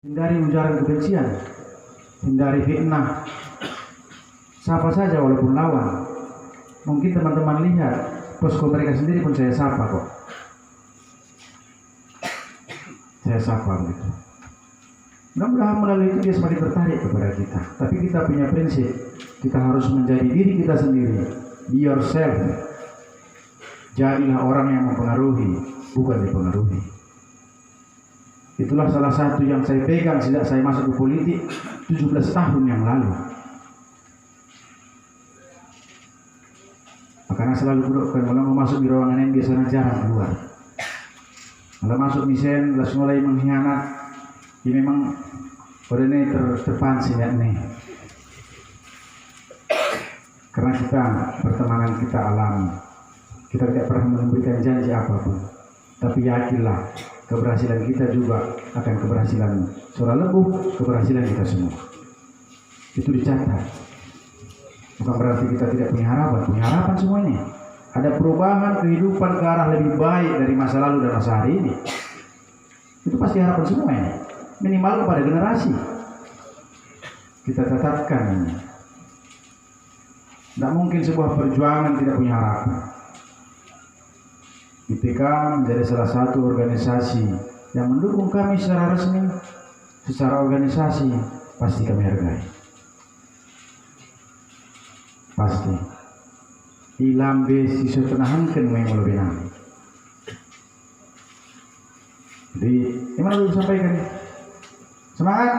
Hindari ujaran kebencian, hindari fitnah. Sapa saja walaupun lawan. Mungkin teman-teman lihat posko mereka sendiri pun saya sapa kok. Saya sapa gitu. Mudah-mudahan melalui itu dia semakin tertarik kepada kita. Tapi kita punya prinsip, kita harus menjadi diri kita sendiri. Be yourself. Jadilah orang yang mempengaruhi, bukan dipengaruhi. Itulah salah satu yang saya pegang sejak saya masuk ke politik 17 tahun yang lalu. Makanya selalu duduk kalau mau masuk di ruangan yang biasanya jarang keluar. Kalau masuk misen, langsung mulai mengkhianat. Ini memang pada ini terpancing ya nih. Karena kita pertemanan kita alami, kita tidak pernah memberikan janji apapun. Tapi yakinlah, keberhasilan kita juga akan keberhasilan Suara Lebuh, keberhasilan kita semua. Itu dicatat. Bukan berarti kita tidak punya harapan semuanya. Ada perubahan kehidupan ke arah lebih baik dari masa lalu dan masa hari ini. Itu pasti harapan semuanya. Minimal kepada generasi. Kita tetapkan ini. Tidak mungkin sebuah perjuangan tidak punya harapan. IPK menjadi salah satu organisasi yang mendukung kami secara resmi, secara organisasi pasti kami hargai. Pasti. Ilambe siso tenahankan memang lebih nami. Jadi, gimana dulu sampaikan? Semangat!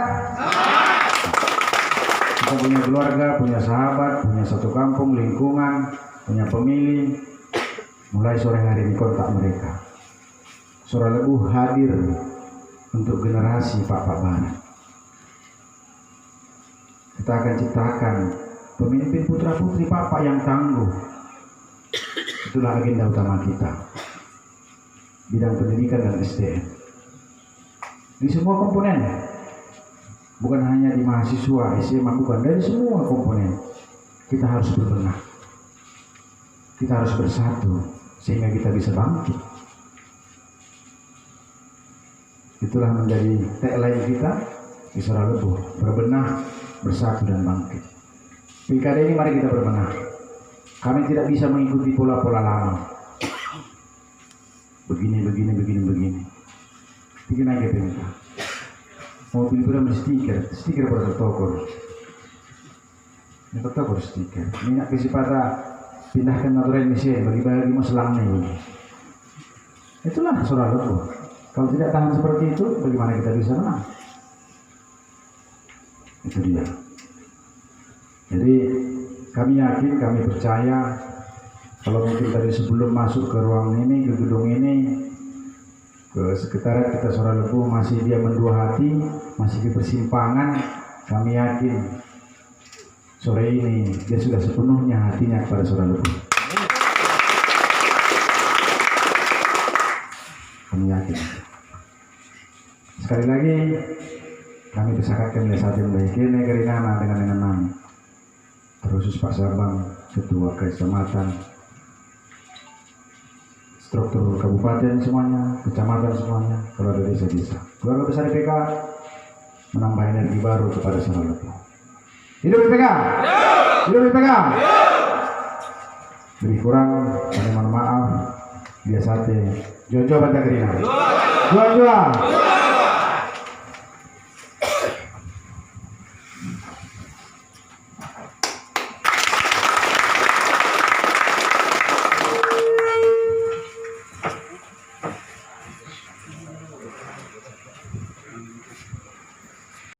Kita punya keluarga, punya sahabat, punya satu kampung, lingkungan, punya pemilih. Mulai sore hari ini kontak mereka. Suara Lebuh hadir untuk generasi Pak Barat. Kita akan ciptakan pemimpin putra putri Papa yang tangguh. Itulah agenda utama kita. Bidang pendidikan dan SDM. Di semua komponen. Bukan hanya di mahasiswa, SMA, bukan. Dari semua komponen. Kita harus berbenah. Kita harus bersatu. Sehingga kita bisa bangkit. Itulah menjadi tagline kita di Suara Lebuh. Berbenah, bersatu dan bangkit. Pilkada ini mari kita berbenah. Kami tidak bisa mengikuti pola-pola lama. Begini. Bikin aja pilkada. Mau pilkada stiker protokol. Yang protokol stiker. Minyak kesempatan. Pindahkan natural mesin bagi-bagi mau selangnya ini. Itulah Suara Lebuh. Kalau tidak tahan seperti itu, bagaimana kita bisa menang? Itu dia. Jadi kami yakin, kami percaya kalau mungkin tadi sebelum masuk ke ruang ini, ke gedung ini, ke sekretariat kita Suara Lebuh masih dia mendua hati, masih di persimpangan, kami yakin sore ini dia sudah sepenuhnya hatinya kepada Suara Lebuh. Kami yakin. Sekali lagi kami pesakatkan lesatin baik ini kerinana dengan nami. Terus Pak Sabang, Ketua Kecamatan, struktur kabupaten semuanya, kecamatan semuanya, kalau ada desa-desa. Keluarga besar IPK menambah energi baru kepada Suara Lebuh. Hidup IPK! Hidup IPK! Lebih kurang, kami mohon maaf. Biasa Jojo Bantagerina. Jual.